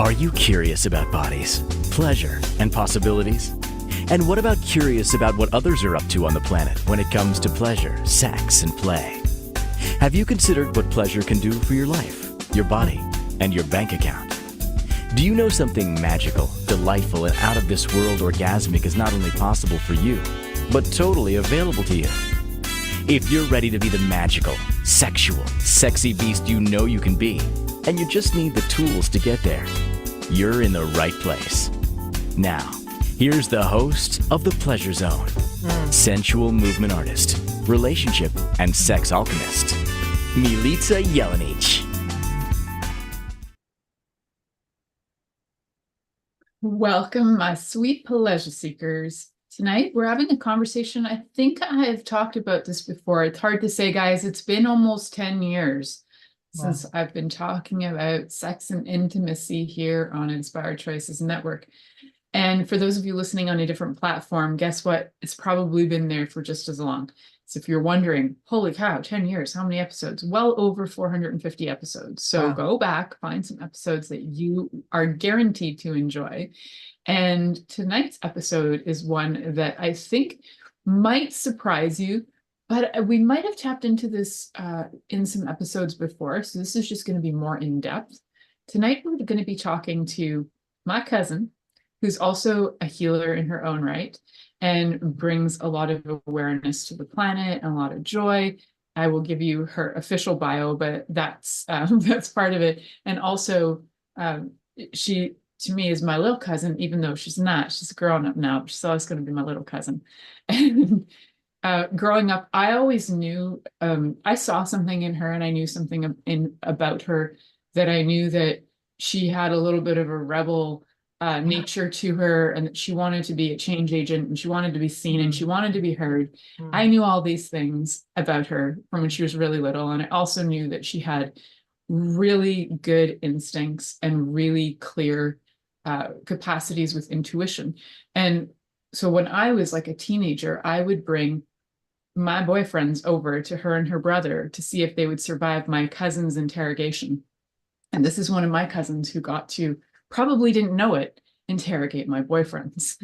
Are you curious about bodies, pleasure, and possibilities? And what about curious about what others are up to on the planet when it comes to pleasure, sex, and play? Have you considered what pleasure can do for your life, your body, and your bank account? Do you know something magical, delightful, and out of this world orgasmic is not only possible for you, but totally available to you? If you're ready to be the magical, sexual, sexy beast you know you can be, and you just need the tools to get there, you're in the right place. Now, here's the host of The Pleasure Zone, sensual movement artist, relationship and sex alchemist, Milica Jelenic. Welcome, my sweet pleasure seekers. Tonight, we're having a conversation. I think I have talked about this before. It's hard to say, guys. It's been almost 10 years since I've been talking about sex and intimacy here on Inspired Choices Network. And for those of you listening on a different platform, guess what? It's probably been there for just as long. So if you're wondering, holy cow, 10 years, how many episodes? Well over 450 episodes. So Go back, find some episodes that you are guaranteed to enjoy. And tonight's episode is one that I think might surprise you, but we might have tapped into this in some episodes before. So this is just going to be more in depth. Tonight, we're going to be talking to my cousin, who's also a healer in her own right, and brings a lot of awareness to the planet and a lot of joy. I will give you her official bio, but that's part of it. And also, she, to me, is my little cousin, even though she's not. She's grown up now, but she's always going to be my little cousin. And growing up, I always knew, I saw something in her and I knew something about her, that I knew that she had a little bit of a rebel nature to her, and that she wanted to be a change agent, and she wanted to be seen, and she wanted to be heard. I knew all these things about her from when she was really little, and I also knew that she had really good instincts and really clear capacities with intuition. And so when I was like a teenager, I would bring my boyfriends over to her and her brother to see if they would survive my cousin's interrogation. And this is one of my cousins who got to, probably didn't know it, interrogate my boyfriends.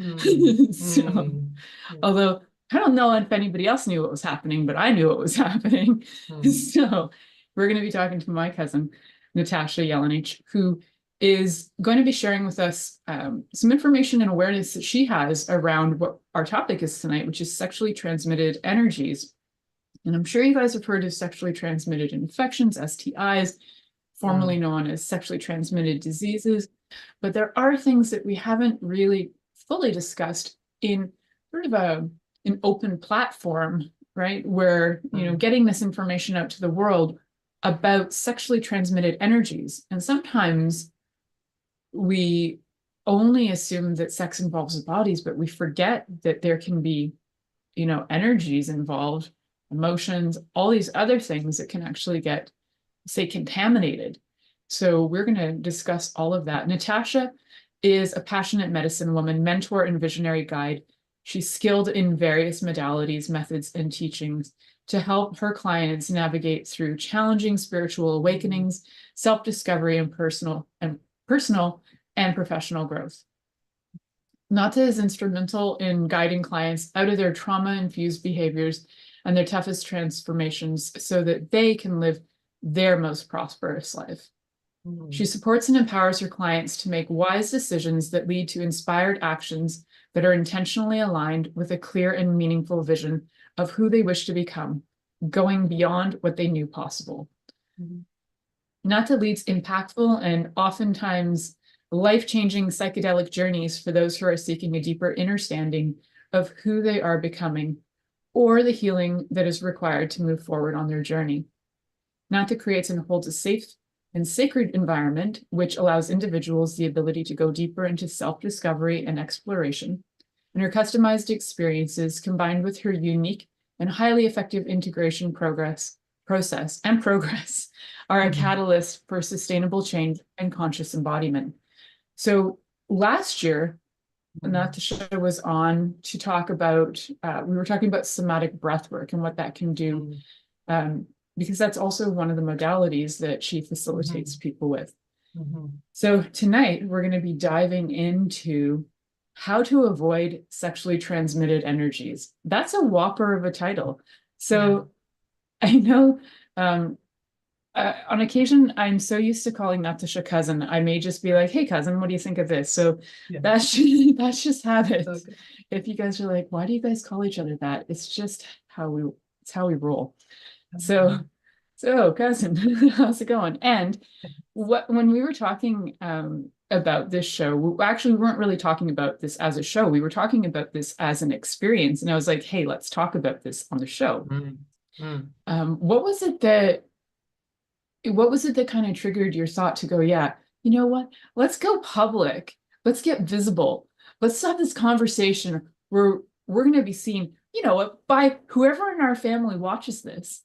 Although I don't know if anybody else knew what was happening, but I knew what was happening. So we're going to be talking to my cousin, Natasha Jelenic, who is going to be sharing with us some information and awareness that she has around what our topic is tonight, which is sexually transmitted energies. And I'm sure you guys have heard of sexually transmitted infections, STIs, formerly known as sexually transmitted diseases. But there are things that we haven't really fully discussed in sort of an open platform, right? Where, getting this information out to the world about sexually transmitted energies. And sometimes we only assume that sex involves the bodies, but we forget that there can be, energies involved, emotions, all these other things that can actually get, say, contaminated. So we're going to discuss all of that. Natasha is a passionate medicine woman, mentor, and visionary guide. She's skilled in various modalities, methods, and teachings to help her clients navigate through challenging spiritual awakenings, self-discovery, and personal and professional growth. Nata is instrumental in guiding clients out of their trauma-infused behaviors and their toughest transformations so that they can live their most prosperous life. She supports and empowers her clients to make wise decisions that lead to inspired actions that are intentionally aligned with a clear and meaningful vision of who they wish to become, going beyond what they knew possible. Nata leads impactful and oftentimes life-changing psychedelic journeys for those who are seeking a deeper understanding of who they are becoming or the healing that is required to move forward on their journey. Nata creates and holds a safe and sacred environment, which allows individuals the ability to go deeper into self-discovery and exploration. And her customized experiences, combined with her unique and highly effective integration process, are a catalyst for sustainable change and conscious embodiment. So last year, Natasha was on to talk about, we were talking about somatic breath work and what that can do. Because that's also one of the modalities that she facilitates people with. So tonight we're going to be diving into how to avoid sexually transmitted energies. That's a whopper of a title. So I know on occasion, I'm so used to calling Natasha cousin, I may just be like, hey, cousin, what do you think of this? So that's just habit. Okay. If you guys are like, why do you guys call each other that? It's just it's how we roll. So cousin, how's it going? And when we were talking about this show, we actually weren't really talking about this as a show. We were talking about this as an experience. And I was like, hey, let's talk about this on the show. What was it that kind of triggered your thought to go, yeah, you know what? Let's go public. Let's get visible. Let's have this conversation where we're going to be seen, by whoever in our family watches this.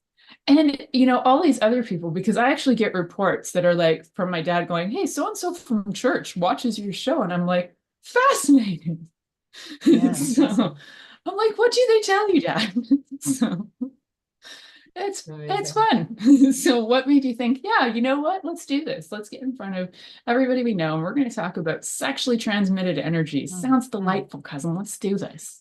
And, all these other people, because I actually get reports that are like from my dad going, hey, so-and-so from church watches your show. And I'm like, fascinating. Yeah, so awesome. I'm like, what do they tell you, Dad? So it's fun. So what made you think, yeah, you know what? Let's do this. Let's get in front of everybody we know. And we're going to talk about sexually transmitted energies. Sounds delightful, cousin. Let's do this.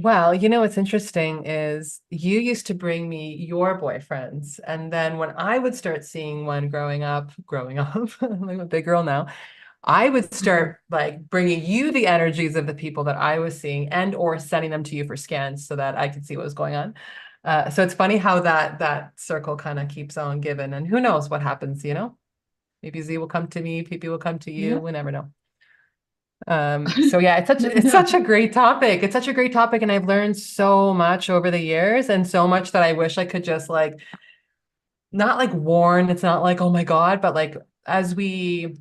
Well, what's interesting is you used to bring me your boyfriends. And then when I would start seeing one growing up, I'm a big girl now, I would start like bringing you the energies of the people that I was seeing and or sending them to you for scans so that I could see what was going on. So it's funny how that circle kind of keeps on giving, and who knows what happens, maybe Z will come to me, PP will come to you. Yeah. We never know. So yeah, it's such a great topic. It's such a great topic. And I've learned so much over the years, and so much that I wish I could just like, not like warn. It's not like, oh my God, but like, as we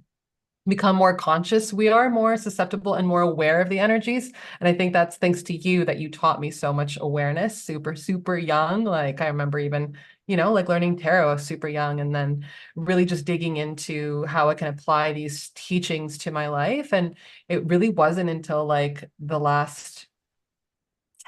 become more conscious, we are more susceptible and more aware of the energies. And I think that's thanks to you that you taught me so much awareness, super, super young. Like I remember even, like learning tarot super young, and then really just digging into how I can apply these teachings to my life. And it really wasn't until like the last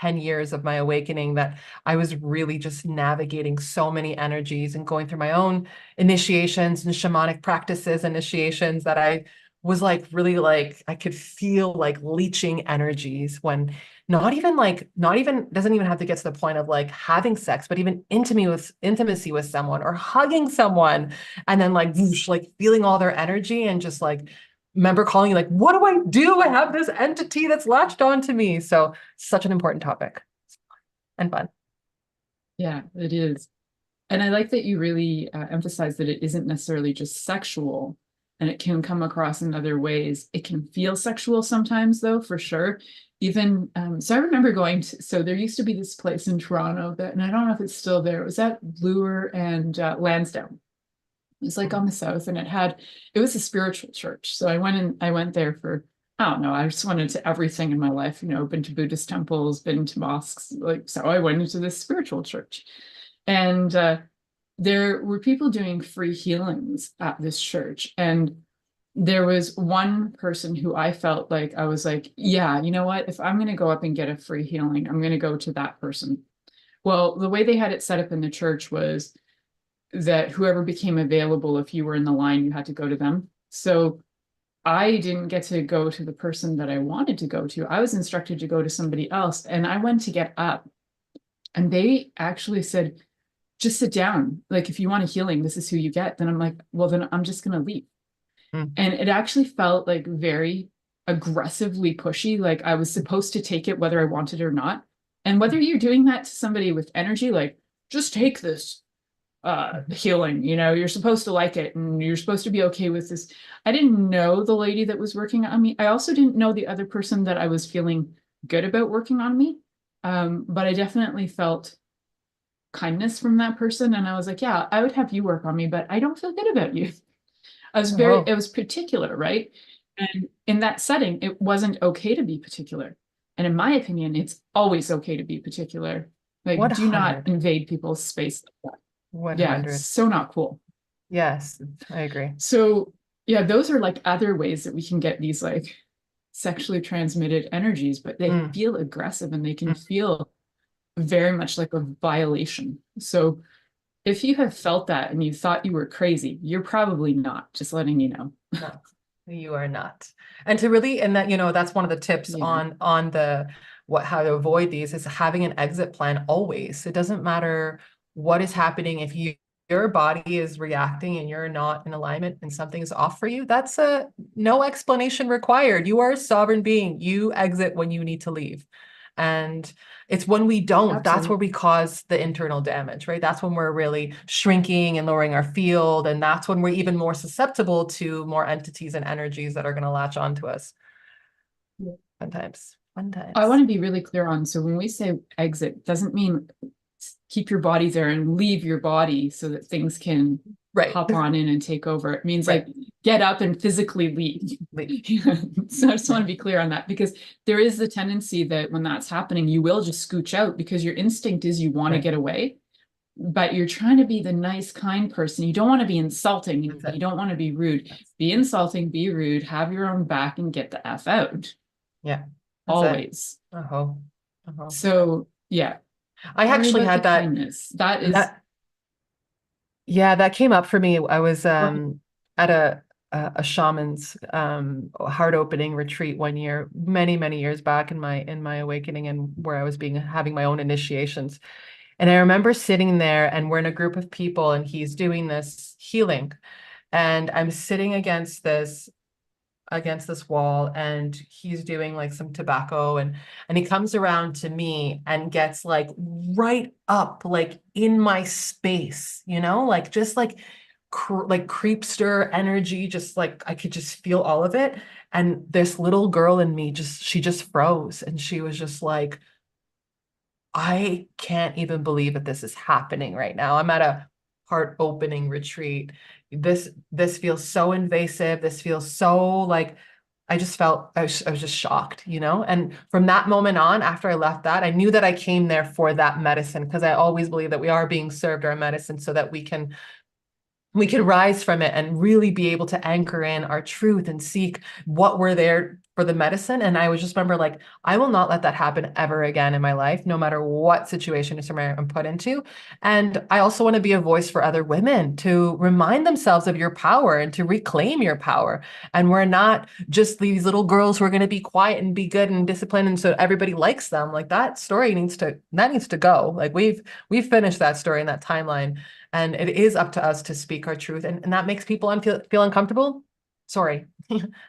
10 years of my awakening that I was really just navigating so many energies and going through my own initiations and shamanic practices, initiations, that I was like, really like, I could feel like leeching energies when not even doesn't even have to get to the point of like having sex, but even intimacy with someone or hugging someone, and then like whoosh, like feeling all their energy, and just like remember calling you like, what do I do? I have this entity that's latched onto me. So such an important topic and fun. Yeah, it is. And I like that you really emphasize that it isn't necessarily just sexual, and it can come across in other ways. It can feel sexual sometimes, though, for sure. Even, so I remember so there used to be this place in Toronto and I don't know if it's still there. It was at Bloor and Lansdowne. It was like on the south, and it was a spiritual church. So I went there for, I don't know, I just went into everything in my life, been to Buddhist temples, been to mosques, so I went into this spiritual church. And there were people doing free healings at this church. And there was one person who I felt like, I was like, yeah, you know what? If I'm going to go up and get a free healing, I'm going to go to that person. Well, the way they had it set up in the church was that whoever became available, if you were in the line, you had to go to them. So I didn't get to go to the person that I wanted to go to. I was instructed to go to somebody else, and I went to get up, and they actually said, just sit down. Like, if you want a healing, this is who you get. Then I'm like, well, then I'm just going to leave. And it actually felt like very aggressively pushy. Like I was supposed to take it whether I wanted it or not. And whether you're doing that to somebody with energy, like, just take this healing, you're supposed to like it, and you're supposed to be okay with this. I didn't know the lady that was working on me. I also didn't know the other person that I was feeling good about working on me. But I definitely felt kindness from that person. And I was like, yeah, I would have you work on me, but I don't feel good about you. It was particular, right? And in that setting, it wasn't okay to be particular. And in my opinion, it's always okay to be particular. Like, do not invade people's space like that. 100. Yeah, so not cool. Yes, I agree. So yeah, those are like other ways that we can get these like sexually transmitted energies, but they feel aggressive, and they can feel very much like a violation. So if you have felt that and you thought you were crazy, you're probably not, just letting you know. No, you are not. And to really, and that, that's one of the tips Yeah. on the how to avoid these is having an exit plan always. It doesn't matter what is happening. If your body is reacting and you're not in alignment and something is off for you, that's no explanation required. You are a sovereign being. You exit when you need to leave. And it's when we don't, that's where we cause the internal damage, right? That's when we're really shrinking and lowering our field. And that's when we're even more susceptible to more entities and energies that are going to latch onto us. Fun times. I want to be really clear on, so when we say exit, doesn't mean keep your body there and leave your body so that things can hop on in and take over. It means like get up and physically leave. So I just want to be clear on that, because there is the tendency that when that's happening, you will just scooch out because your instinct is you want to get away, but you're trying to be the nice, kind person. You don't want to be insulting. You don't want to be rude. Be insulting, be rude, have your own back, and get the F out. Yeah. Always. So yeah. I actually had that. Kindness. That is. Yeah, that came up for me. I was at a shaman's heart opening retreat one year, many years back in my awakening, and where I was having my own initiations. And I remember sitting there, and we're in a group of people, and he's doing this healing, and I'm sitting against this wall, and he's doing like some tobacco, and he comes around to me and gets like right up like in my space, like just like creepster energy, just like I could just feel all of it. And this little girl in me she just froze, and she was just like, I can't even believe that this is happening right now. I'm at a heart opening retreat. This feels so invasive. This feels so like, I just felt, I was just shocked, And from that moment on, after I left that, I knew that I came there for that medicine, because I always believe that we are being served our medicine so that we can rise from it and really be able to anchor in our truth and seek what we're there for the medicine. And I was just remember, like, I will not let that happen ever again in my life, no matter what situation or scenario I'm put into. And I also want to be a voice for other women to remind themselves of your power and to reclaim your power. And we're not just these little girls who are going to be quiet and be good and disciplined, and so everybody likes them. Like, that story needs to go. Like, we've finished that story and that timeline. And it is up to us to speak our truth. And that makes people feel uncomfortable. Sorry.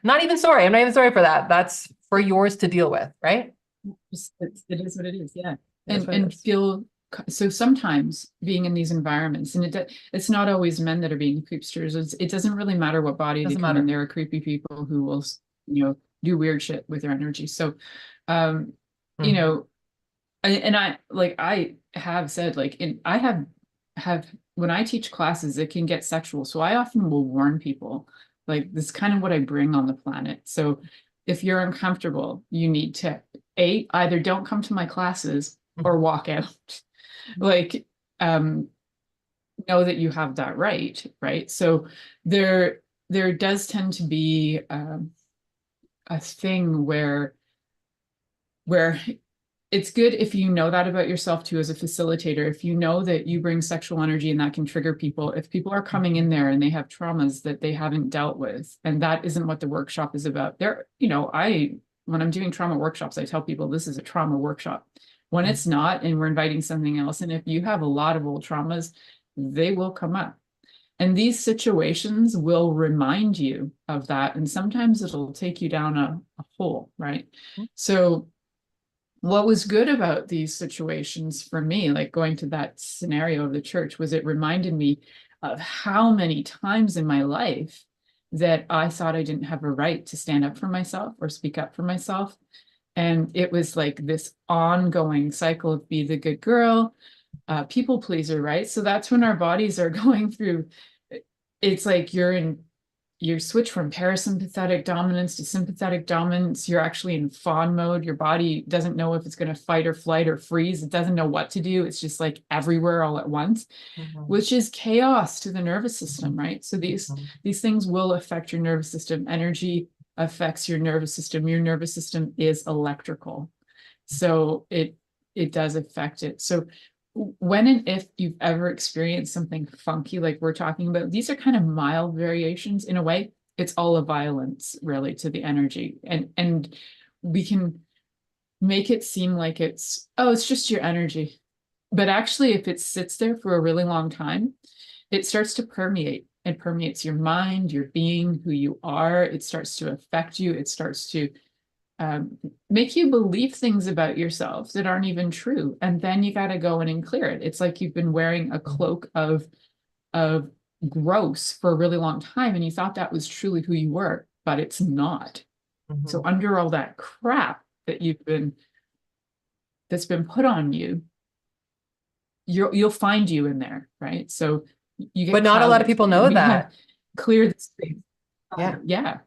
Not even sorry. I'm not even sorry for that. That's for yours to deal with, right? It is what it is. Yeah. And feel, so sometimes being in these environments, and it's not always men that are being creepsters. It doesn't really matter what body they come in. There are creepy people who will, do weird shit with their energy. So, and I have said, I have when I teach classes, it can get sexual. So I often will warn people, like, this is kind of what I bring on the planet. So if you're uncomfortable, you need to either don't come to my classes or walk out. Like, know that you have that right. So there does tend to be a thing where it's good if you know that about yourself too, as a facilitator. If you know that you bring sexual energy and that can trigger people, if people are coming in there and they have traumas that they haven't dealt with, and that isn't what the workshop is about. When I'm doing trauma workshops, I tell people this is a trauma workshop. When it's not, and we're inviting something else, and if you have a lot of old traumas, they will come up. And these situations will remind you of that. And sometimes it'll take you down a hole, right? So what was good about these situations for me, like going to that scenario of the church, was it reminded me of how many times in my life that I thought I didn't have a right to stand up for myself or speak up for myself. And it was like this ongoing cycle of be the good girl, people pleaser, right? So that's when our bodies are going through, it's like you switch from parasympathetic dominance to sympathetic dominance. You're actually in fawn mode. Your body doesn't know if it's going to fight or flight or freeze. It doesn't know what to do. It's just like everywhere all at once, which is chaos to the nervous system, right? So these things will affect your nervous system. Energy affects your nervous system. Your nervous system is electrical. So it does affect it. So when and if you've ever experienced something funky like we're talking about, these are kind of mild variations. In a way, it's all a violence really to the energy. And we can make it seem like it's, oh, it's just your energy. But actually, if it sits there for a really long time, it starts to permeate. It permeates your mind, your being, who you are. It starts to affect you. It starts to make you believe things about yourself that aren't even true. And then you got to go in and clear it. It's like you've been wearing a cloak of gross for a really long time, and you thought that was truly who you were, but it's not. So under all that crap that that's been put on you, you'll find you in there, right? So you get, but not a lot of people know that. Clear the space. Yeah.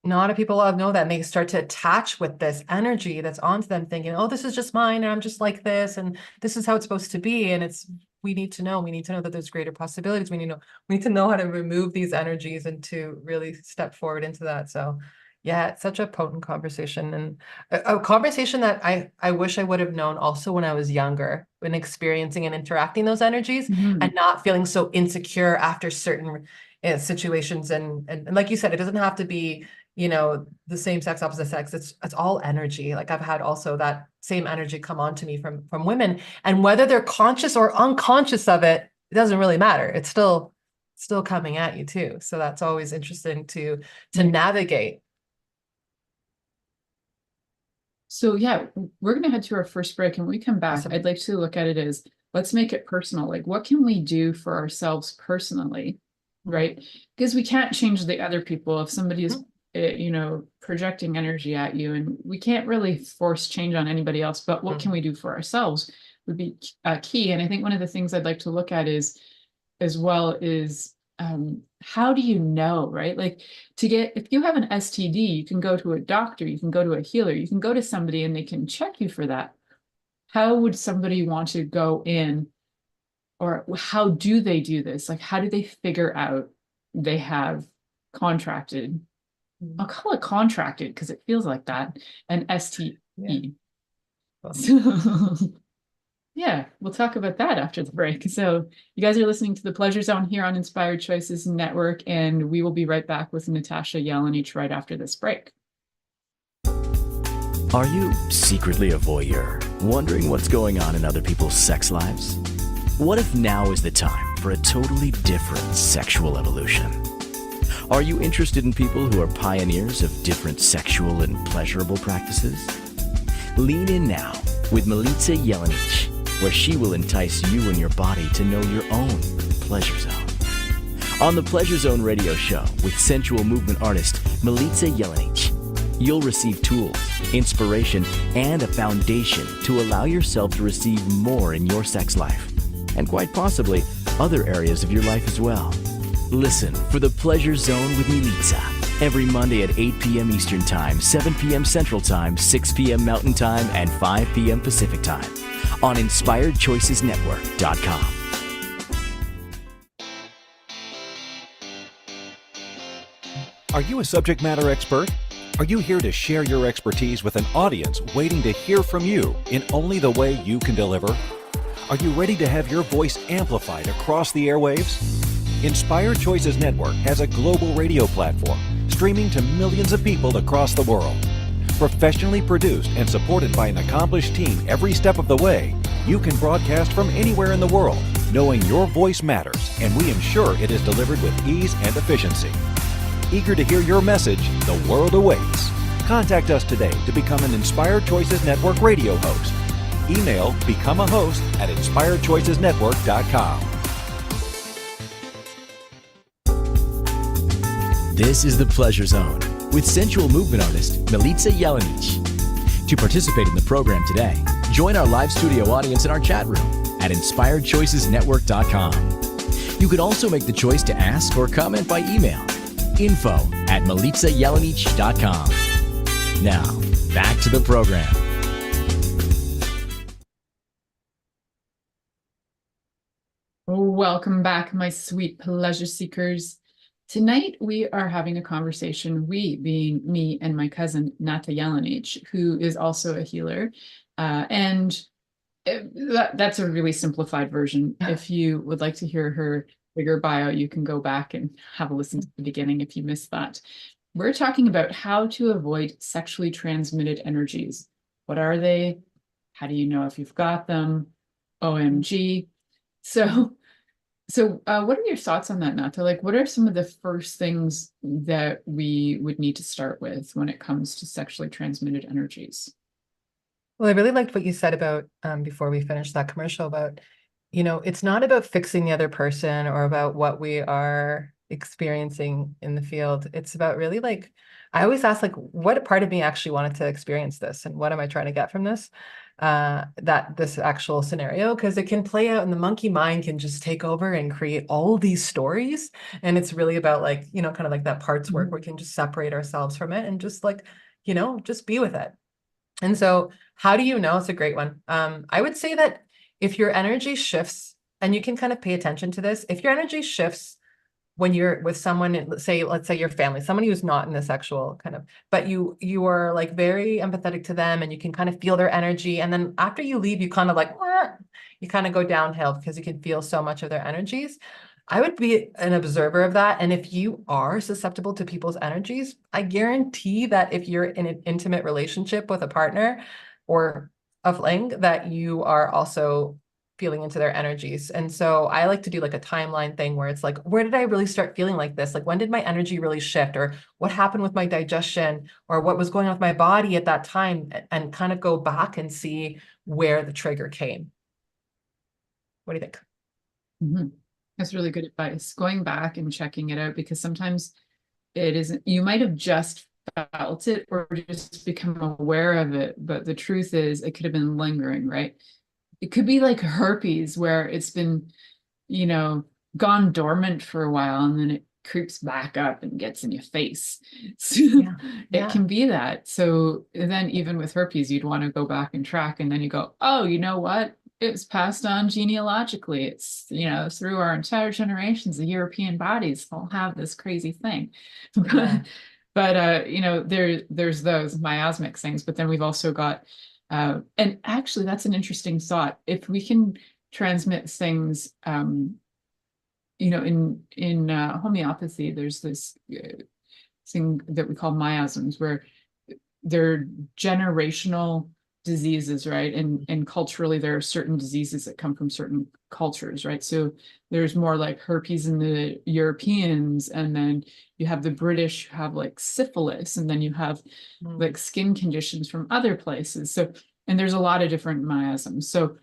Not a lot of people know that, and they start to attach with this energy that's onto them, thinking, oh, this is just mine, and I'm just like this, and this is how it's supposed to be. And we need to know that there's greater possibilities. We need to know how to remove these energies and to really step forward into that. So yeah, it's such a potent conversation, and a conversation that I wish I would have known also when I was younger, when experiencing and interacting those energies, and not feeling so insecure after certain situations. And like you said, it doesn't have to be, the same sex, opposite sex. It's all energy. Like I've had also that same energy come on to me from women, and whether they're conscious or unconscious of it, it doesn't really matter. It's still coming at you too. So that's always interesting to navigate. So yeah, we're going to head to our first break, and when we come back, Awesome. I'd like to look at it as, let's make it personal. Like, what can we do for ourselves personally, right? Because we can't change the other people. If somebody is, projecting energy at you, and we can't really force change on anybody else, but what can we do for ourselves would be key. And I think one of the things I'd like to look at is, as well, is how do you know, right? Like, if you have an STD, you can go to a doctor, you can go to a healer, you can go to somebody and they can check you for that. How would somebody want to go in, or how do they do this? Like, how do they figure out they have contracted? I'll call it contracted because it feels like that, an STE. Yeah. So yeah, we'll talk about that after the break. So you guys are listening to The Pleasure Zone here on Inspired Choices Network, and we will be right back with Natasha Jelenic right after this break. Are you secretly a voyeur, wondering what's going on in other people's sex lives? What if now is the time for a totally different sexual evolution? Are you interested in people who are pioneers of different sexual and pleasurable practices? Lean in now with Milica Jelenic, where she will entice you and your body to know your own pleasure zone. On the Pleasure Zone radio show with sensual movement artist Milica Jelenic, you'll receive tools, inspiration, and a foundation to allow yourself to receive more in your sex life, and quite possibly other areas of your life as well. Listen for The Pleasure Zone with Milica every Monday at 8 p.m. Eastern Time, 7 p.m. Central Time, 6 p.m. Mountain Time, and 5 p.m. Pacific Time on InspiredChoicesNetwork.com. Are you a subject matter expert? Are you here to share your expertise with an audience waiting to hear from you in only the way you can deliver? Are you ready to have your voice amplified across the airwaves? Inspired Choices Network has a global radio platform streaming to millions of people across the world. Professionally produced and supported by an accomplished team every step of the way, you can broadcast from anywhere in the world, knowing your voice matters, and we ensure it is delivered with ease and efficiency. Eager to hear your message, the world awaits. Contact us today to become an Inspired Choices Network radio host. Email become a host at inspiredchoicesnetwork.com. This is The Pleasure Zone with sensual movement artist Milica Jelenic. To participate in the program today, join our live studio audience in our chat room at inspiredchoicesnetwork.com. You can also make the choice to ask or comment by email, info@milicajelenic.com. Now, back to the program. Welcome back, my sweet pleasure seekers. Tonight, we are having a conversation, we being me and my cousin, Nata Jelenic, who is also a healer. And That's a really simplified version. If you would like to hear her bigger bio, you can go back and have a listen to the beginning if you missed that. We're talking about how to avoid sexually transmitted energies. What are they? How do you know if you've got them? OMG. So, what are your thoughts on that, Nata? Like, what are some of the first things that we would need to start with when it comes to sexually transmitted energies? Well, I really liked what you said about, before we finished that commercial about, it's not about fixing the other person or about what we are experiencing in the field. It's about really like, I always ask like, what part of me actually wanted to experience this and what am I trying to get from this? This actual scenario, because it can play out and the monkey mind can just take over and create all these stories. And it's really about like, kind of like that parts work where we can just separate ourselves from it and just like, just be with it. And so how do you know? It's a great one. I would say that if your energy shifts, and you can kind of pay attention to this, if your energy shifts when you're with someone, let's say your family, somebody who's not in the sexual kind of, but you are like very empathetic to them and you can kind of feel their energy. And then after you leave, you kind of like, you kind of go downhill because you can feel so much of their energies. I would be an observer of that. And if you are susceptible to people's energies, I guarantee that if you're in an intimate relationship with a partner or a fling, that you are also feeling into their energies. And so I like to do like a timeline thing where it's like, where did I really start feeling like this? Like, when did my energy really shift? Or what happened with my digestion? Or what was going on with my body at that time? And kind of go back and see where the trigger came. What do you think? Mm-hmm. That's really good advice. Going back and checking it out, because sometimes it isn't, you might have just felt it or just become aware of it, but the truth is it could have been lingering, right? It could be like herpes where it's been, gone dormant for a while and then it creeps back up and gets in your face. So it can be that. So then even with herpes, you'd want to go back and track, and then you go, oh, you know what? It was passed on genealogically. It's, through our entire generations, the European bodies all have this crazy thing. But there's those miasmic things, but then we've also got, and actually that's an interesting thought. If we can transmit things, in homeopathy, there's this thing that we call miasms, where they're generational diseases, right? And culturally, there are certain diseases that come from certain cultures, right? So there's more like herpes in the Europeans, and then you have the British who have like syphilis, and then you have like skin conditions from other places. So, and there's a lot of different miasms. So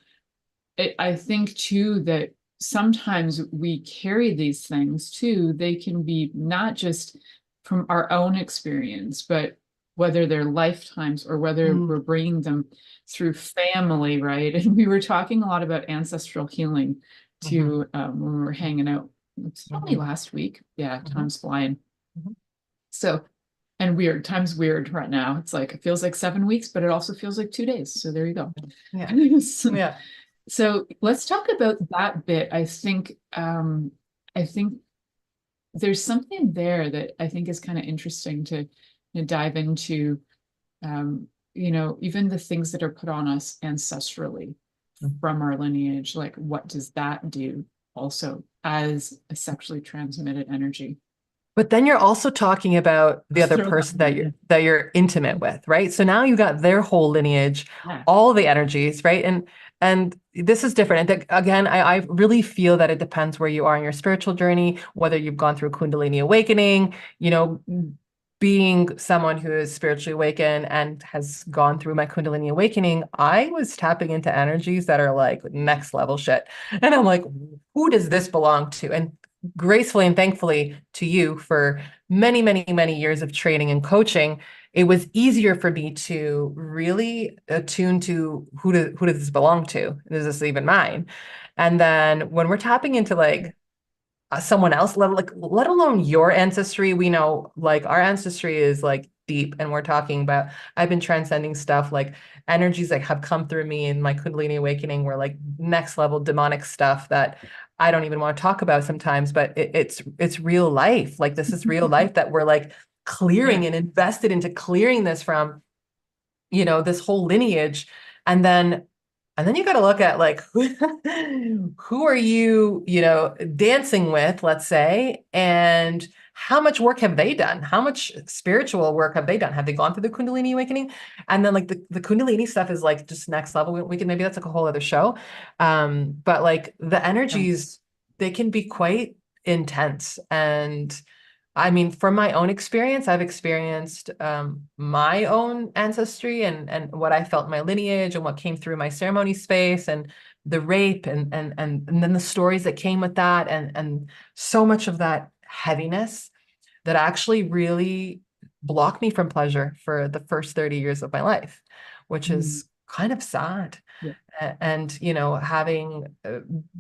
I think too that sometimes we carry these things too. They can be not just from our own experience, but whether they're lifetimes or whether we're bringing them through family, right? And we were talking a lot about ancestral healing too, when we were hanging out. It's only last week. Yeah, time's flying. So, and time's weird right now. It's like, it feels like 7 weeks, but it also feels like 2 days. So there you go. Yeah. So let's talk about that bit. I think there's something there that I think is kind of interesting to dive into, even the things that are put on us ancestrally from our lineage. Like, what does that do also as a sexually transmitted energy? But then you're also talking about the other person that you're intimate with, right? So now you got their whole lineage, all the energies, right? And this is different. And again, I really feel that it depends where you are in your spiritual journey, whether you've gone through Kundalini awakening, being someone who is spiritually awakened and has gone through my Kundalini awakening, I was tapping into energies that are like next level shit. And I'm like, who does this belong to? And gracefully and thankfully to you for many, many, many years of training and coaching, it was easier for me to really attune to who does this belong to? Is this even mine? And then when we're tapping into like someone else, let alone your ancestry, we know like our ancestry is like deep, and we're talking about, I've been transcending stuff like energies that have come through me in my Kundalini awakening were like next level demonic stuff that I don't even want to talk about sometimes, but it's real life. Like, this is real life that we're like clearing and invested into clearing this from, this whole lineage. And then And then you got to look at like who are you, dancing with, let's say, and how much work have they done? How much spiritual work have they done? Have they gone through the Kundalini awakening? And then like the Kundalini stuff is like just next level. We can, maybe that's like a whole other show. But like the energies, they can be quite intense. And I mean, from my own experience, I've experienced my own ancestry and what I felt in my lineage and what came through my ceremony space and the rape and then the stories that came with that and so much of that heaviness that actually really blocked me from pleasure for the first 30 years of my life, which is kind of sad. Yeah. And having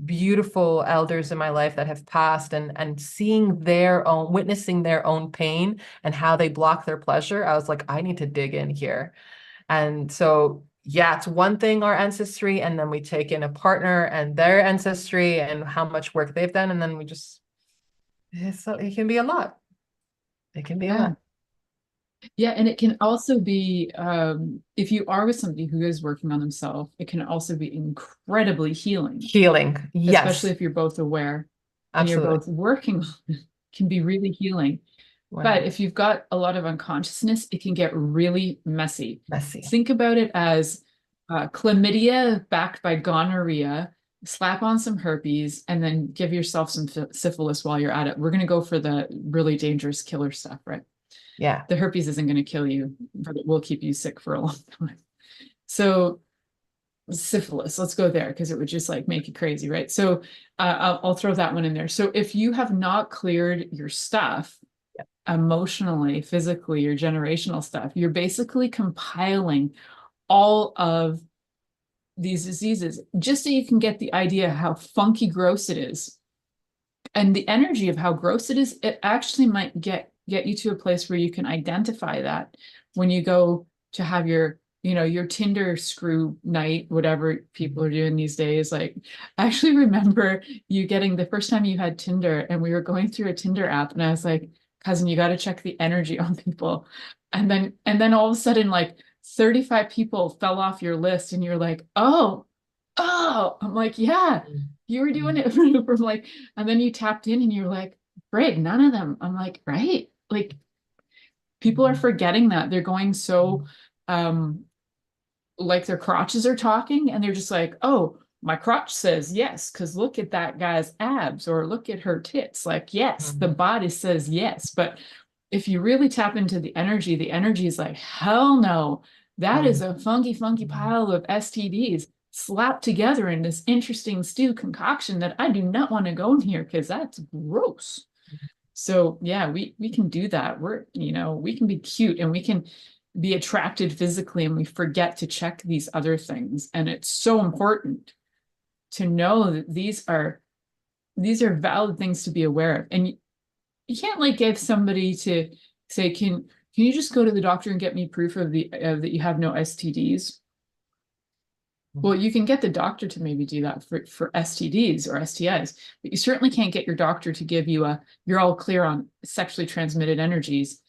beautiful elders in my life that have passed and seeing witnessing their own pain and how they block their pleasure, I was like, I need to dig in here. And so yeah, it's one thing, our ancestry, and then we take in a partner and their ancestry and how much work they've done, and then we just it can be a lot. It can be a lot. Yeah, and it can also be, if you are with somebody who is working on themselves, it can also be incredibly healing. Healing, yes. Especially if you're both aware and Absolutely. you're both working on it, can be really healing. Wow. But if you've got a lot of unconsciousness, it can get really messy. Messy. Think about it as chlamydia backed by gonorrhea, slap on some herpes, and then give yourself some syphilis while you're at it. We're going to go for the really dangerous killer stuff, right? Yeah. The herpes isn't going to kill you, but it will keep you sick for a long time. So syphilis, let's go there because it would just like make you crazy, right? So I'll throw that one in there. So if you have not cleared your stuff, emotionally, physically, your generational stuff, you're basically compiling all of these diseases just so you can get the idea how funky gross it is. And the energy of how gross it is, it actually might get you to a place where you can identify that when you go to have your Tinder screw night, whatever people are doing these days. Like, I actually remember you getting the first time you had Tinder and we were going through a Tinder app and I was like, cousin, you got to check the energy on people. And then all of a sudden, like 35 people fell off your list and you're like, oh, I'm like, yeah, you were doing it from like, and then you tapped in and you're like, great, none of them. I'm like, right. Like people are forgetting that they're going so, like their crotches are talking and they're just like, oh, my crotch says yes, because look at that guy's abs or look at her tits. Like, yes, the body says yes. But if you really tap into the energy is like, hell no, that is a funky pile of STDs slapped together in this interesting stew concoction that I do not want to go in here because that's gross. So yeah, we can do that. We can be cute and we can be attracted physically and we forget to check these other things. And it's so important to know that these are valid things to be aware of. And you can't like give somebody to say, can you just go to the doctor and get me proof of that you have no STDs? Well, you can get the doctor to maybe do that for STDs or STIs, but you certainly can't get your doctor to give you you're all clear on sexually transmitted energies.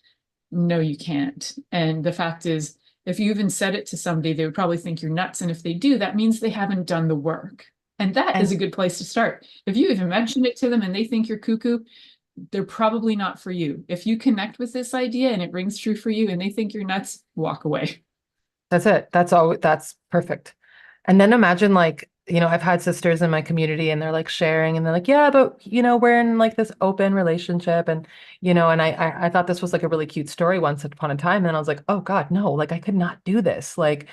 No, you can't. And the fact is, if you even said it to somebody, they would probably think you're nuts. And if they do, that means they haven't done the work. And that is a good place to start. If you even mentioned it to them and they think you're cuckoo, they're probably not for you. If you connect with this idea and it rings true for you and they think you're nuts, walk away. That's it. That's perfect. And then imagine like, I've had sisters in my community and they're like sharing and they're like, yeah, but we're in like this open relationship and, and I thought this was like a really cute story once upon a time. And I was like, oh God, no, like I could not do this. Like,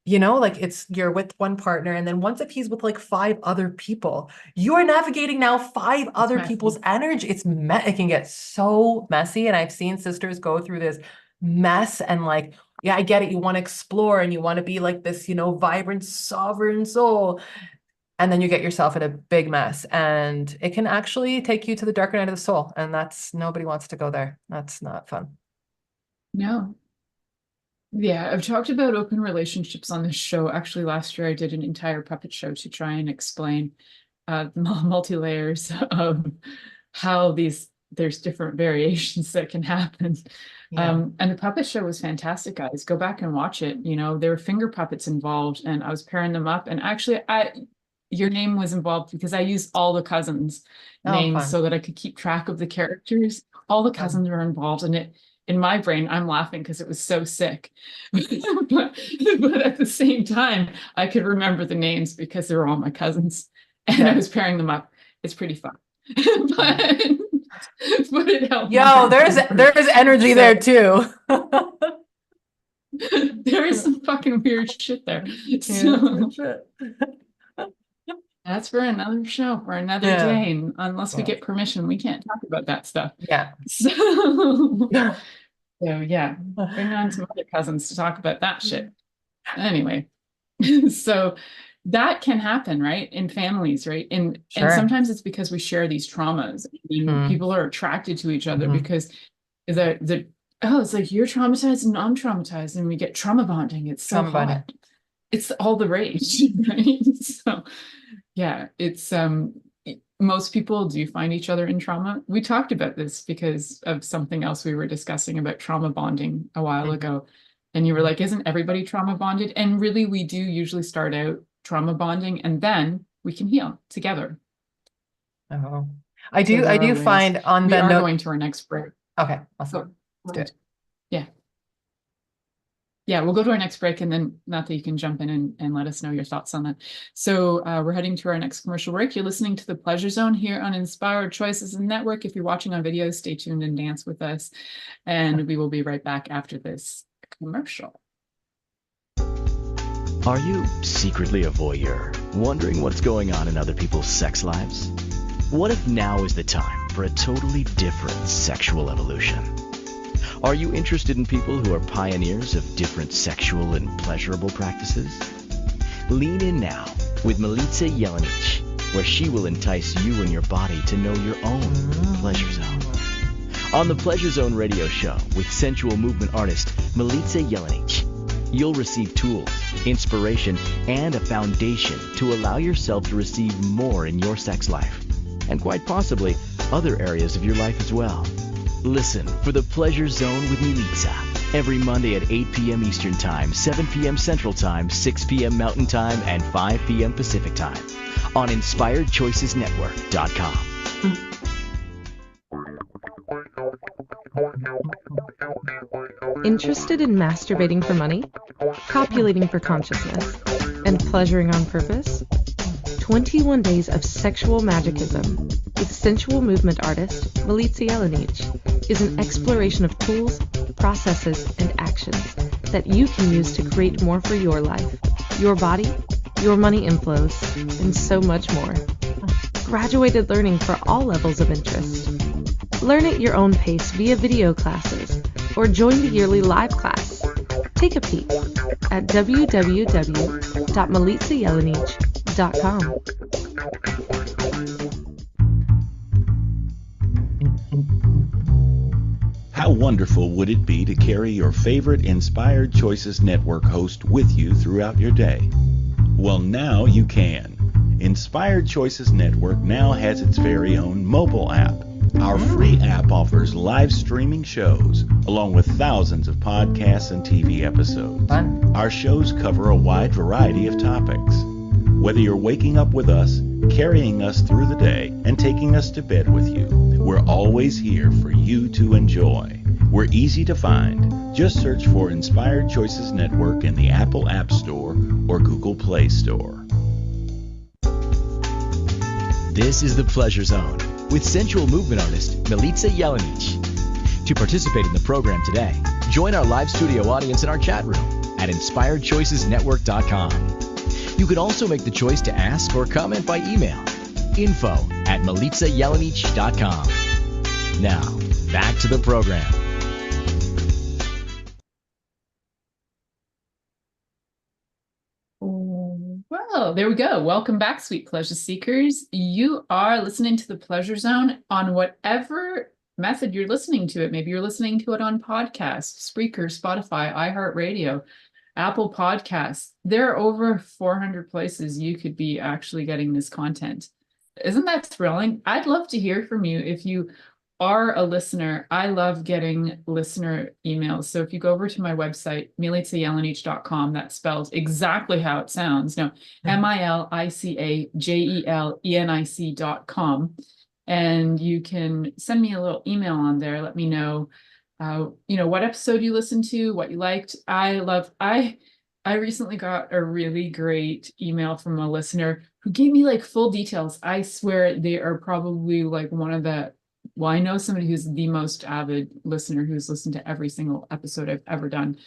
like you're with one partner and then once if he's with like 5 other people, you are navigating now 5 other people's energy. It can get so messy. And I've seen sisters go through this mess and like, yeah, I get it. You want to explore and you want to be like this, vibrant, sovereign soul. And then you get yourself in a big mess and it can actually take you to the darker night of the soul. And nobody wants to go there. That's not fun. No. Yeah, I've talked about open relationships on this show. Actually, last year I did an entire puppet show to try and explain the multi-layers of how these there's different variations that can happen. Yeah. And the puppet show was fantastic, guys. Go back and watch it. You know, there were finger puppets involved, and I was pairing them up. And actually, your name was involved because I used all the cousins' names Fun. so that I could keep track of the characters. All the cousins were involved, and it in my brain, I'm laughing because it was so sick. but at the same time, I could remember the names because they were all my cousins, and I was pairing them up. It's pretty fun. but it helped. Yo, there's energy there too. There is some fucking weird shit there. So that's for another show, for another day. And unless we get permission, we can't talk about that stuff. Yeah. So yeah, bring on some other cousins to talk about that shit. Anyway, so that can happen, right, in families, right? And sometimes it's because we share these traumas, and people are attracted to each other because it's like you're traumatized and I'm traumatized, and we get trauma bonding. It's so hot. It's all the rage, right? So yeah, it's most people do find each other in trauma. We talked about this because of something else we were discussing about trauma bonding a while ago. And you were like, isn't everybody trauma bonded? And really, we do usually start out trauma bonding, and then we can heal together. Oh, I do find on we the are note. Going to our next break. Okay, awesome. Let's do it. Yeah, we'll go to our next break, and then not that you can jump in and let us know your thoughts on that. So we're heading to our next commercial break. You're listening to The Pleasure Zone here on Inspired Choices Network. If you're watching on video, stay tuned and dance with us. And we will be right back after this commercial. Are you secretly a voyeur, wondering what's going on in other people's sex lives? What if now is the time for a totally different sexual evolution? Are you interested in people who are pioneers of different sexual and pleasurable practices? Lean in now with Milica Jelenic, where she will entice you and your body to know your own pleasure zone. On the Pleasure Zone radio show with sensual movement artist Milica Jelenic, you'll receive tools, inspiration, and a foundation to allow yourself to receive more in your sex life, and quite possibly other areas of your life as well. Listen for The Pleasure Zone with Milica every Monday at 8 p.m. Eastern Time, 7 p.m. Central Time, 6 p.m. Mountain Time, and 5 p.m. Pacific Time on InspiredChoicesNetwork.com. Interested in masturbating for money, copulating for consciousness, and pleasuring on purpose? 21 days of sexual magicism with sensual movement artist Milica Jelenic is an exploration of tools, processes, and actions that you can use to create more for your life, your body, your money inflows, and so much more. Graduated learning for all levels of interest. Learn at your own pace via video classes or join the yearly live class. Take a peek at www.milicajelenic.com. How wonderful would it be to carry your favorite Inspired Choices Network host with you throughout your day? Well, now you can. Inspired Choices Network now has its very own mobile app. Our free app offers live streaming shows, along with thousands of podcasts and TV episodes. Fun. Our shows cover a wide variety of topics. Whether you're waking up with us, carrying us through the day, and taking us to bed with you, we're always here for you to enjoy. We're easy to find. Just search for Inspired Choices Network in the Apple App Store or Google Play Store. This is The Pleasure Zone with sensual movement artist Milica Jelenic. To participate in the program today, join our live studio audience in our chat room at InspiredChoicesNetwork.com. You can also make the choice to ask or comment by email, info@milicajelenic.com. Now, back to the program. Well, there we go. Welcome back, sweet pleasure seekers. You are listening to The Pleasure Zone on whatever method you're listening to it. Maybe you're listening to it on podcasts, Spreaker, Spotify, iHeartRadio, Apple Podcasts. There are over 400 places you could be actually getting this content. Isn't that thrilling? I'd love to hear from you if you are a listener, I love getting listener emails. So if you go over to my website, milicajelenic.com, that's spelled exactly how it sounds. No, MILICAJELENIC.com. And you can send me a little email on there. Let me know, what episode you listened to, what you liked. I recently got a really great email from a listener who gave me like full details. I swear they are probably like I know somebody who's the most avid listener who's listened to every single episode I've ever done.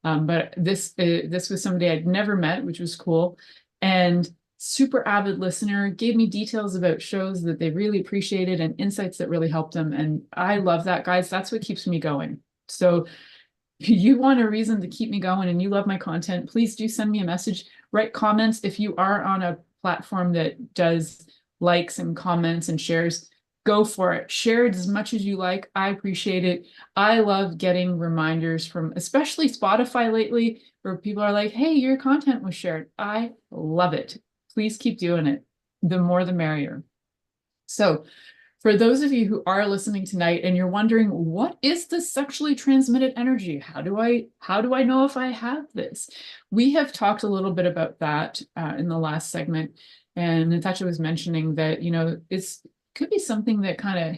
But this was somebody I'd never met, which was cool. And super avid listener, gave me details about shows that they really appreciated and insights that really helped them. And I love that, guys. That's what keeps me going. So if you want a reason to keep me going and you love my content, please do send me a message, write comments. If you are on a platform that does likes and comments and shares, go for it. Share it as much as you like. I appreciate it. I love getting reminders from especially Spotify lately, where people are like, hey, your content was shared. I love it. Please keep doing it. The more the merrier. So for those of you who are listening tonight and you're wondering, what is this sexually transmitted energy? How do I know if I have this? We have talked a little bit about that in the last segment. And Natasha was mentioning that, it's could be something that kind of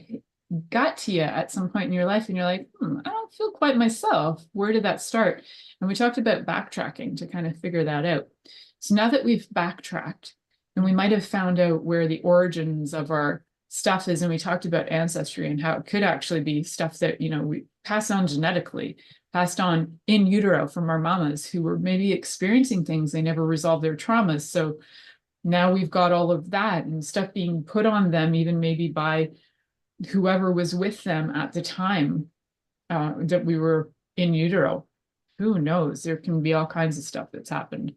got to you at some point in your life and you're like, I don't feel quite myself. Where did that start? And we talked about backtracking to kind of figure that out. So now that we've backtracked and we might have found out where the origins of our stuff is, and we talked about ancestry and how it could actually be stuff that, we pass on genetically, passed on in utero from our mamas who were maybe experiencing things, they never resolved their traumas. So now we've got all of that and stuff being put on them, even maybe by whoever was with them at the time that we were in utero. Who knows? There can be all kinds of stuff that's happened.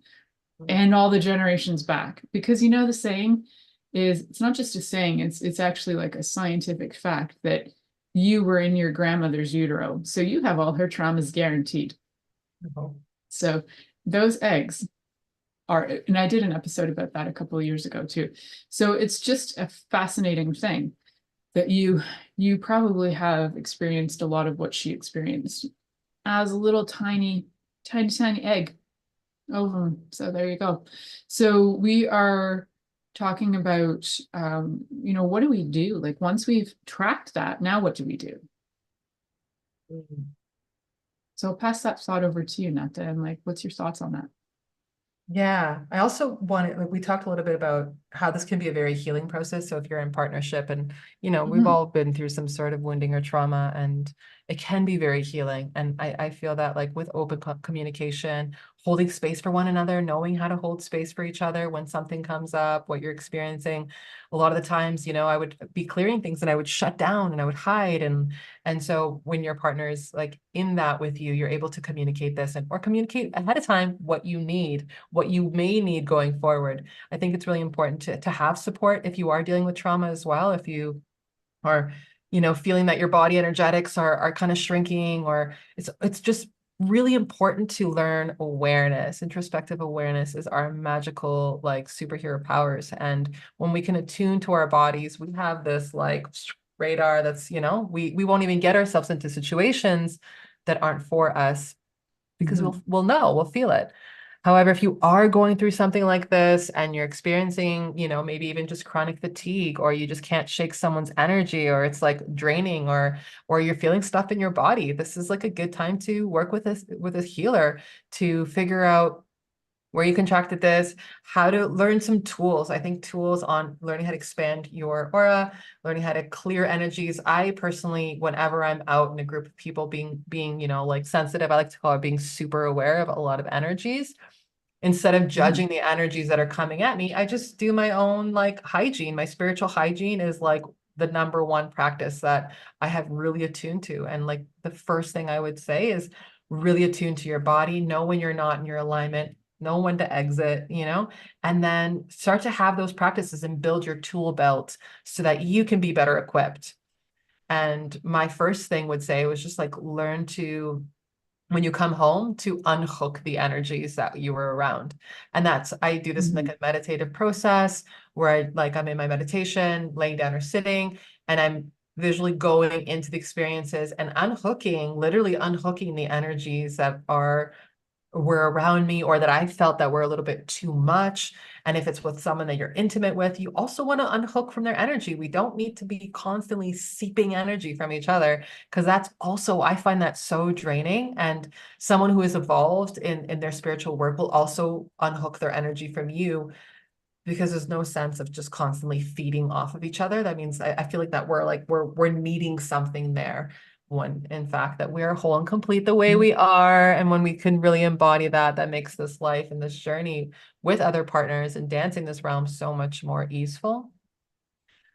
And all the generations back. Because the saying is, it's not just a saying, it's actually like a scientific fact that you were in your grandmother's utero. So you have all her traumas guaranteed. Oh. So those eggs are, and I did an episode about that a couple of years ago too. So it's just a fascinating thing that you probably have experienced a lot of what she experienced as a little tiny egg ovum. So there you go. So we are talking about, what do we do? Like once we've tracked that, now what do we do? So I'll pass that thought over to you, Nata, and like, what's your thoughts on that? Yeah, I also wanted, we talked a little bit about how this can be a very healing process. So if you're in partnership and, we've all been through some sort of wounding or trauma, and it can be very healing. And I feel that like with open communication, holding space for one another, knowing how to hold space for each other when something comes up, what you're experiencing. A lot of the times, I would be clearing things and I would shut down and I would hide. And so when your partner is like in that with you, you're able to communicate this or communicate ahead of time what you need, what you may need going forward. I think it's really important to have support if you are dealing with trauma as well. If you are, feeling that your body energetics are kind of shrinking, or it's just really important to learn awareness. Introspective awareness is our magical like superhero powers. And when we can attune to our bodies, we have this like radar that's, we won't even get ourselves into situations that aren't for us because we'll know, we'll feel it. However, if you are going through something like this and you're experiencing, maybe even just chronic fatigue, or you just can't shake someone's energy, or it's like draining, or you're feeling stuff in your body, this is like a good time to work with a healer to figure out where you contracted this, how to learn some tools. I think tools on learning how to expand your aura, learning how to clear energies. I personally, whenever I'm out in a group of people being, like sensitive, I like to call it being super aware of a lot of energies. Instead of judging the energies that are coming at me, I just do my own like hygiene. My spiritual hygiene is like the number one practice that I have really attuned to. And like the first thing I would say is really attune to your body, know when you're not in your alignment, know when to exit, and then start to have those practices and build your tool belt so that you can be better equipped. And my first thing would say was just like learn to, when you come home, to unhook the energies that you were around. And I do this in like a meditative process where I'm in my meditation, laying down or sitting, and I'm visually going into the experiences and unhooking, literally unhooking the energies that were around me, or that I felt that were a little bit too much. And if it's with someone that you're intimate with, you also want to unhook from their energy. We don't need to be constantly seeping energy from each other, because that's also, I find that so draining. And someone who is evolved in their spiritual work will also unhook their energy from you, because there's no sense of just constantly feeding off of each other. That means I feel like that we're needing something there, when in fact that we're whole and complete the way we are. And when we can really embody that, that makes this life and this journey with other partners and dancing this realm so much more easeful.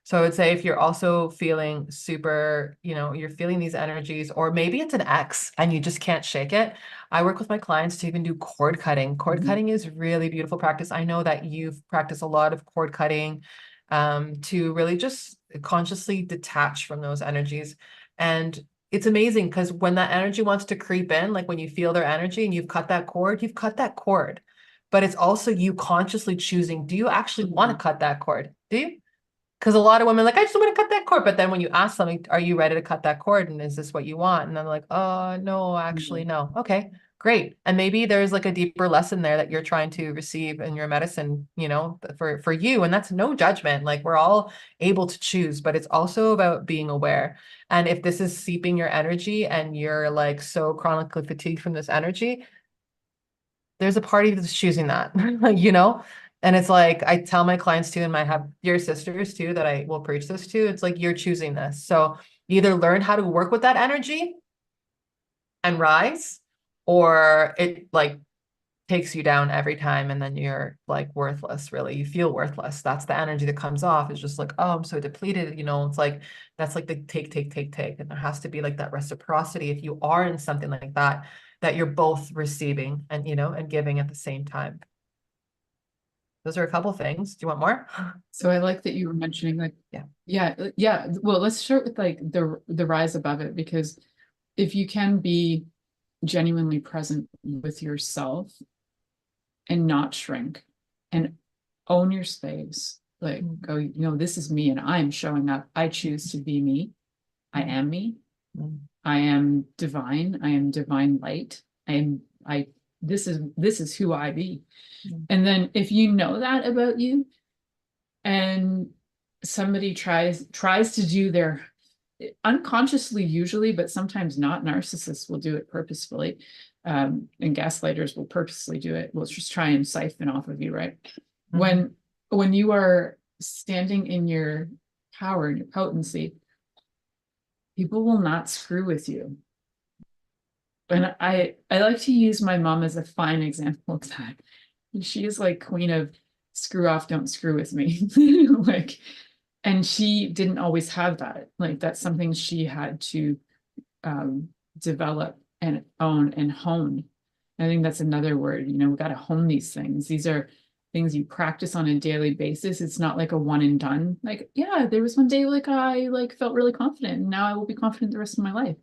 So I would say if you're also feeling super, you're feeling these energies, or maybe it's an ex and you just can't shake it. I work with my clients to even do cord cutting. Cord cutting is really beautiful practice. I know that you've practiced a lot of cord cutting, to really just consciously detach from those energies. And it's amazing, because when that energy wants to creep in, like when you feel their energy and you've cut that cord, you've cut that cord. But it's also you consciously choosing, do you actually want to cut that cord? Do you? Because a lot of women are like, I just want to cut that cord. But then when you ask them, are you ready to cut that cord? And is this what you want? And I'm like, oh, no, actually, no. Okay, great. And maybe there's like a deeper lesson there that you're trying to receive in your medicine, for you. And that's no judgment. Like, we're all able to choose, but it's also about being aware. And if this is seeping your energy and you're like so chronically fatigued from this energy, there's a party that's choosing that, And it's like, I tell my clients too, and I have your sisters too, that I will preach this to. It's like, you're choosing this. So either learn how to work with that energy and rise, or it like takes you down every time. And then you're like worthless, really. You feel worthless. That's the energy that comes off. It's just like, oh, I'm so depleted. It's like, that's like the take. And there has to be like that reciprocity. If you are in something like that, that you're both receiving and, and giving at the same time. Those are a couple things. Do you want more? So I like that you were mentioning like, yeah. Well, let's start with like the rise above it, because if you can be genuinely present with yourself and not shrink and own your space, like go, this is me and I'm showing up. I choose to be me. I am me. I am divine. I am divine light. This is who I be. And then if you know that about you, and somebody tries to do their unconsciously usually, but sometimes not, narcissists will do it purposefully, and gaslighters will purposely do it. We'll just try and siphon off of you, right? When you are standing in your power and your potency, people will not screw with you. And I like to use my mom as a fine example of that. She is like queen of screw off, don't screw with me. Like, and she didn't always have that. Like, that's something she had to develop and own and hone. I think that's another word, we got to hone these things. These are things you practice on a daily basis. It's not like a one and done. Like, yeah, there was one day like I like felt really confident, and now I will be confident the rest of my life.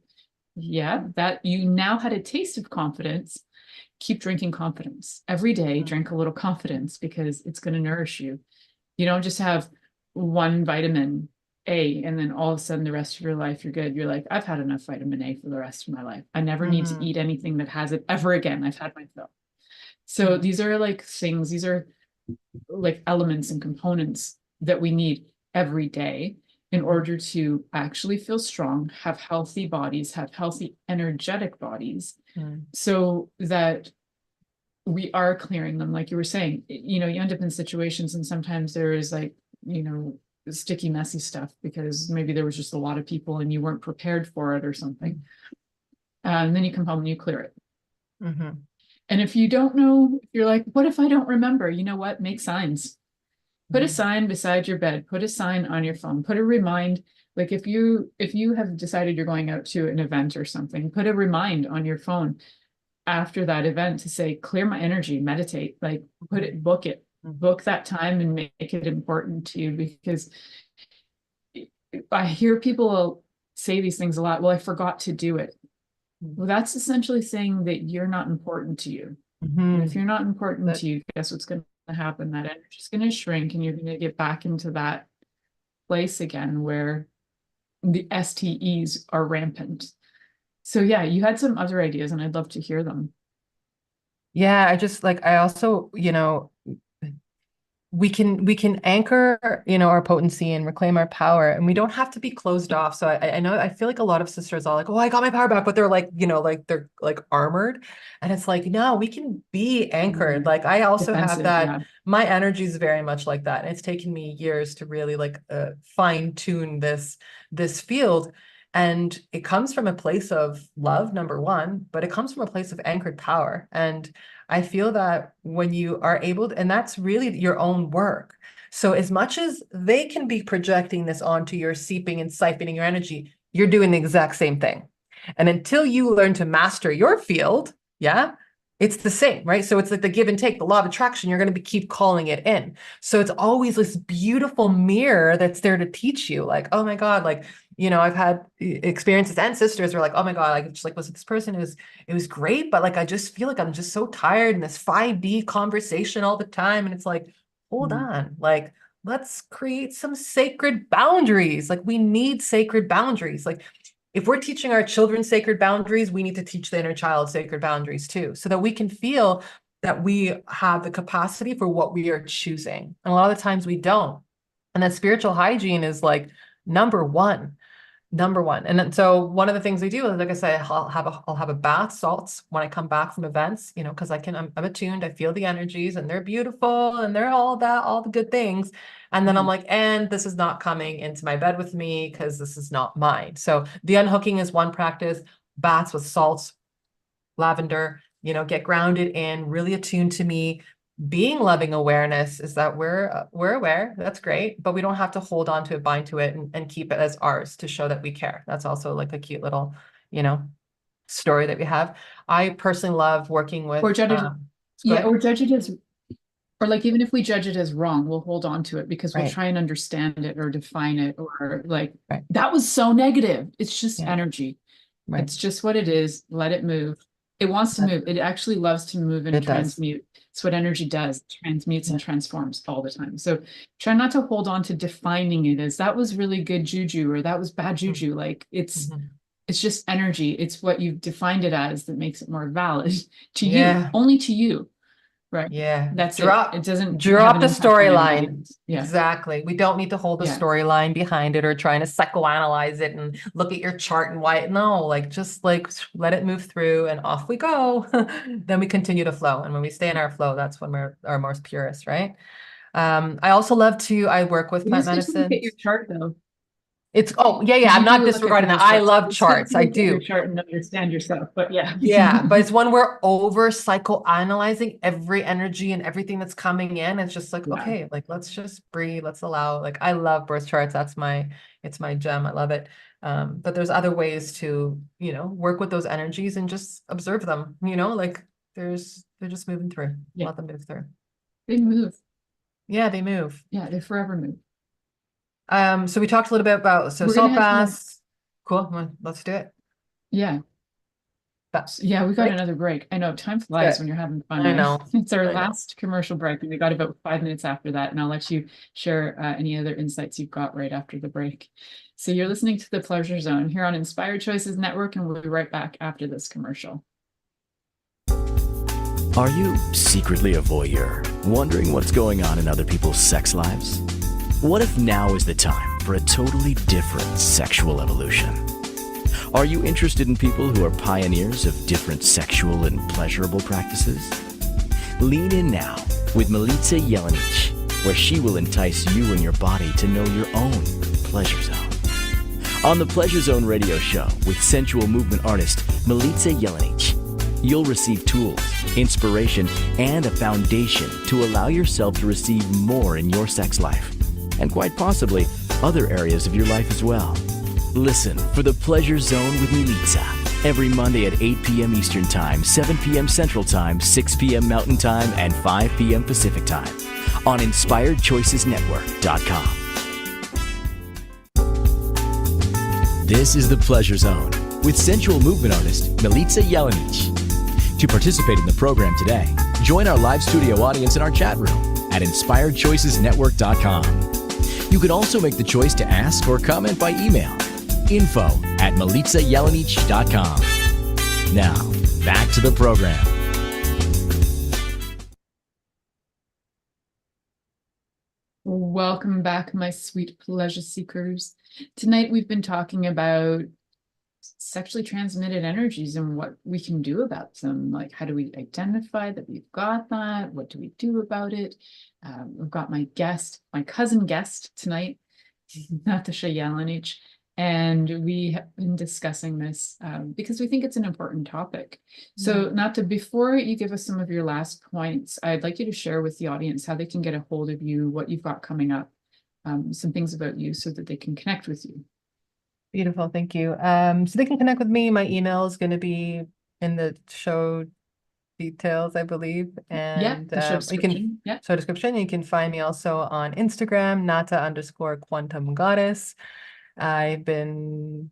Yeah, that you now had a taste of confidence. Keep drinking confidence every day. Drink a little confidence, because it's going to nourish you. You don't just have one vitamin A and then all of a sudden the rest of your life you're good. You're like, I've had enough vitamin A for the rest of my life. I never need to eat anything that has it ever again. I've had my fill. So these are like things, these are like elements and components that we need every day in order to actually feel strong, have healthy bodies, have healthy energetic bodies, so that we are clearing them. Like you were saying, you end up in situations and sometimes there is like, sticky, messy stuff because maybe there was just a lot of people and you weren't prepared for it or something. And then you come home and you clear it. And if you don't know, you're like, what if I don't remember? You know what? Make signs. Put a sign beside your bed, put a sign on your phone, put a remind. Like if you have decided you're going out to an event or something, put a remind on your phone after that event to say, clear my energy, meditate, like book that time and make it important to you. Because I hear people say these things a lot. Well, I forgot to do it. Well, that's essentially saying that you're not important to you. And if you're not important to you, guess what's going to happen? That energy is going to shrink and you're going to get back into that place again where the STEs are rampant. So yeah, you had some other ideas and I'd love to hear them. Yeah, I also, we can anchor, our potency and reclaim our power, and we don't have to be closed off. So I know, I feel like a lot of sisters are like, oh, I got my power back, but they're like, like they're like armored. And it's like, no, we can be anchored. Like I also have Defensive, that, yeah. my energy is very much like that. And it's taken me years to really like fine tune this field. And it comes from a place of love, number one, but it comes from a place of anchored power. And I feel that when you are able to, and that's really your own work. So as much as they can be projecting this onto your seeping and siphoning your energy, you're doing the exact same thing. And until you learn to master your field, yeah, it's the same, right? So it's like the give and take, the law of attraction, you're going to keep calling it in. So it's always this beautiful mirror that's there to teach you like, oh my God, like, I've had experiences and sisters were like, oh my God, like, just like, was this person, it was great, but like, I just feel like I'm just so tired in this 5D conversation all the time. And it's like, hold on, like, let's create some sacred boundaries. Like we need sacred boundaries. Like if we're teaching our children sacred boundaries, we need to teach the inner child sacred boundaries too, so that we can feel that we have the capacity for what we are choosing. And a lot of the times we don't. And that spiritual hygiene is like number one. And then, so one of the things we do is, like I said, I'll have a bath salts when I come back from events, because I'm attuned, I feel the energies and they're beautiful and they're all the good things. And then I'm like, and this is not coming into my bed with me because this is not mine. So the unhooking is one practice, baths with salts, lavender, get grounded in, really attuned to me. Being loving awareness is that we're aware, that's great, but we don't have to hold on to it, bind to it, and keep it as ours to show that we care. That's also like a cute little, story that we have. I personally love working with, Or judge it, or judge it as, or like, even if we judge it as wrong, we'll hold on to it because we'll try and understand it or define it, or like, that was so negative. It's just energy. It's just what it is. Let it move. It wants to move. It actually loves to move and transmute. It's what energy does. It transmutes and transforms all the time. So try not to hold on to defining it as that was really good juju or that was bad juju. Like it's just energy. It's what you've defined it as that makes it more valid to you, only to you. Right. Yeah. That's it. It doesn't drop the storyline. Yeah. Exactly. We don't need to hold the storyline behind it or trying to psychoanalyze it and look at your chart and why. No, like just like let it move through and off we go. Then we continue to flow. And when we stay in our flow, that's when we're our most purest, right? I also love I work with plant medicine. Look at your chart though. It's I'm not disregarding that. I love charts. I do. Your chart and understand yourself, but but it's when we're over psychoanalyzing every energy and everything that's coming in. It's just like, okay, like let's just breathe. Let's allow. Like I love birth charts. It's my gem. I love it. But there's other ways to work with those energies and just observe them. Like they're just moving through. Let them move through. They move. Yeah, they move. Yeah, they forever move. So we talked a little bit about salt baths. Cool. Let's do it. Yeah. Yeah, we got another break. I know time flies when you're having fun. I know. It's our last commercial break, and we got about 5 minutes after that, and I'll let you share any other insights you've got right after the break. So you're listening to The Pleasure Zone here on Inspired Choices Network, and we'll be right back after this commercial. Are you secretly a voyeur, wondering what's going on in other people's sex lives? What if now is the time for a totally different sexual evolution? Are you interested in people who are pioneers of different sexual and pleasurable practices? Lean in now with Milica Jelenic, where she will entice you and your body to know your own pleasure zone. On the Pleasure Zone radio show with sensual movement artist Milica Jelenic, you'll receive tools, inspiration, and a foundation to allow yourself to receive more in your sex life, and quite possibly other areas of your life as well. Listen for The Pleasure Zone with Milica every Monday at 8 p.m. Eastern Time, 7 p.m. Central Time, 6 p.m. Mountain Time, and 5 p.m. Pacific Time on InspiredChoicesNetwork.com. This is The Pleasure Zone with sensual movement artist Milica Jelenic. To participate in the program today, join our live studio audience in our chat room at InspiredChoicesNetwork.com. You can also make the choice to ask or comment by email info@milicajelenic.com. Now, back to the program. Welcome back, my sweet pleasure seekers. Tonight we've been talking about sexually transmitted energies and what we can do about them. Like, how do we identify that we've got that? What do we do about it? We've got my cousin guest tonight, Natasha Jelenic, and we have been discussing this because we think it's an important topic. So, Nata, before you give us some of your last points, I'd like you to share with the audience how they can get a hold of you, what you've got coming up, some things about you so that they can connect with you. Beautiful, thank you. So they can connect with me. My email is going to be in the show details, I believe. And the show you can description. show description. You can find me also on Instagram, Nata_Quantum Goddess. I've been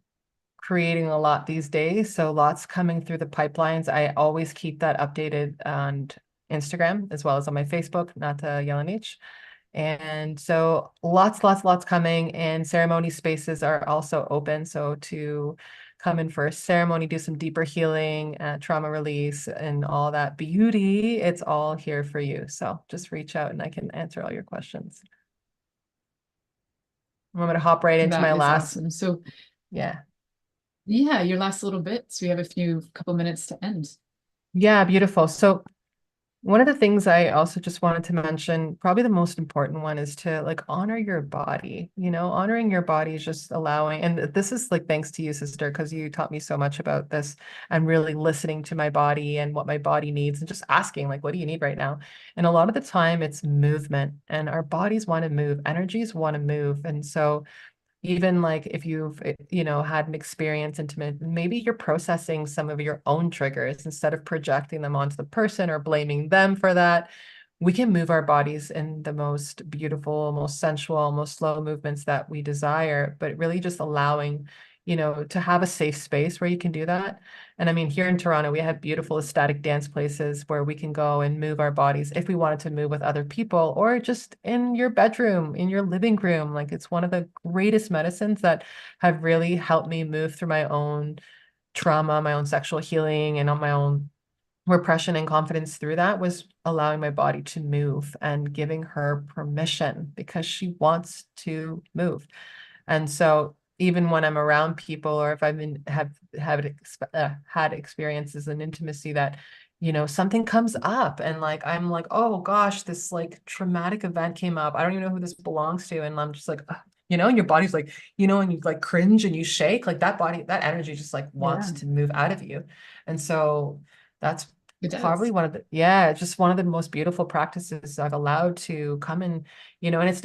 creating a lot these days, so lots coming through the pipelines. I always keep that updated on Instagram as well as on my Facebook, Nata Jelenic. And so lots coming, and ceremony spaces are also open. So to come in for a ceremony, do some deeper healing, trauma release, and all that beauty, it's all here for you. So just reach out and I can answer all your questions. I'm going to hop right into my last. Awesome. So yeah, your last little bit. So we have a couple minutes to end. Yeah, beautiful. So one of the things I also just wanted to mention, probably the most important one, is to like honor your body. Honoring your body is just allowing, and this is like thanks to you, sister, because you taught me so much about this and really listening to my body and what my body needs and just asking, like, what do you need right now? And a lot of the time it's movement, and our bodies want to move, energies want to move. And so even like if you've had an experience intimate, maybe you're processing some of your own triggers instead of projecting them onto the person or blaming them for that. We can move our bodies in the most beautiful, most sensual, most slow movements that we desire, but really just allowing to have a safe space where you can do that. And I mean, here in Toronto, we have beautiful ecstatic dance places where we can go and move our bodies if we wanted to move with other people, or just in your bedroom, in your living room. Like, it's one of the greatest medicines that have really helped me move through my own trauma, my own sexual healing, and on my own repression and confidence through that, was allowing my body to move and giving her permission, because she wants to move. And so even when I'm around people, or if I've had experiences in intimacy that, something comes up and like, I'm like, oh gosh, this like traumatic event came up. I don't even know who this belongs to. And I'm just like, and your body's like, and you like cringe and you shake, like that energy just like wants to move out of you. And so that's probably just one of the most beautiful practices I've allowed to come in, and it's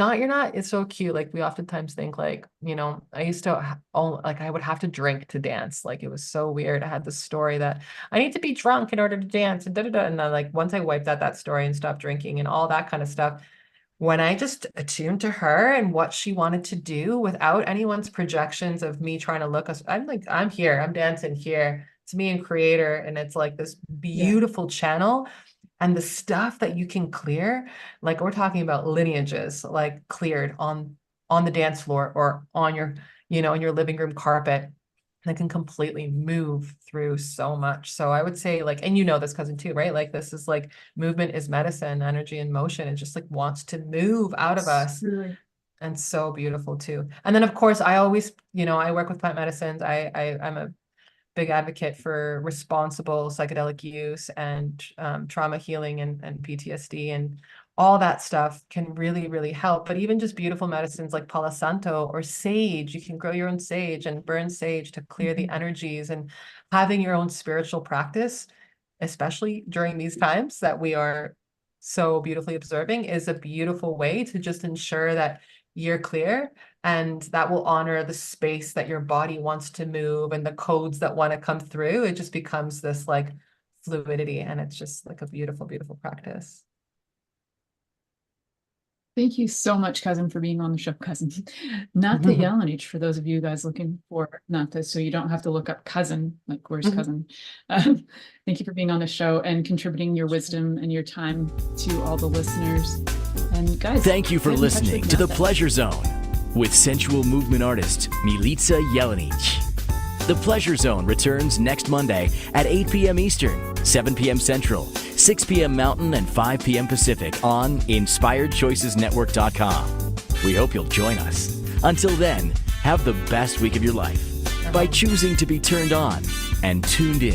so cute. Like, we oftentimes think like, I used to I would have to drink to dance. Like, it was so weird. I had this story that I need to be drunk in order to dance and and then like once I wiped out that story and stopped drinking and all that kind of stuff, when I just attuned to her and what she wanted to do without anyone's projections of me trying to look, I'm like, I'm here, I'm dancing here. It's me and creator, and it's like this beautiful channel. And the stuff that you can clear, like we're talking about lineages, like cleared on the dance floor or on your, in your living room carpet, that can completely move through so much. So I would say, like, and this, cousin, too, right? Like, this is like, movement is medicine, energy in motion. It just like wants to move out of us. Really. And so beautiful too. And then of course, I always, I work with plant medicines. I'm a big advocate for responsible psychedelic use and trauma healing and PTSD, and all that stuff can really, really help. But even just beautiful medicines like Palo Santo or sage, you can grow your own sage and burn sage to clear the energies. And having your own spiritual practice, especially during these times that we are so beautifully observing, is a beautiful way to just ensure that you're clear, and that will honor the space that your body wants to move and the codes that want to come through. It just becomes this like fluidity, and it's just like a beautiful, beautiful practice. Thank you so much, cousin, for being on the show, cousin. Nata Jelenic, for those of you guys looking for Nata, so you don't have to look up cousin, like where's cousin. Thank you for being on the show and contributing your wisdom and your time to all the listeners. And guys, thank you for listening to The Pleasure Zone. with sensual movement artist Milica Jelenic. The Pleasure Zone returns next Monday at 8 p.m. Eastern, 7 p.m. Central, 6 p.m. Mountain, and 5 p.m. Pacific on InspiredChoicesNetwork.com. We hope you'll join us. Until then, have the best week of your life by choosing to be turned on and tuned in.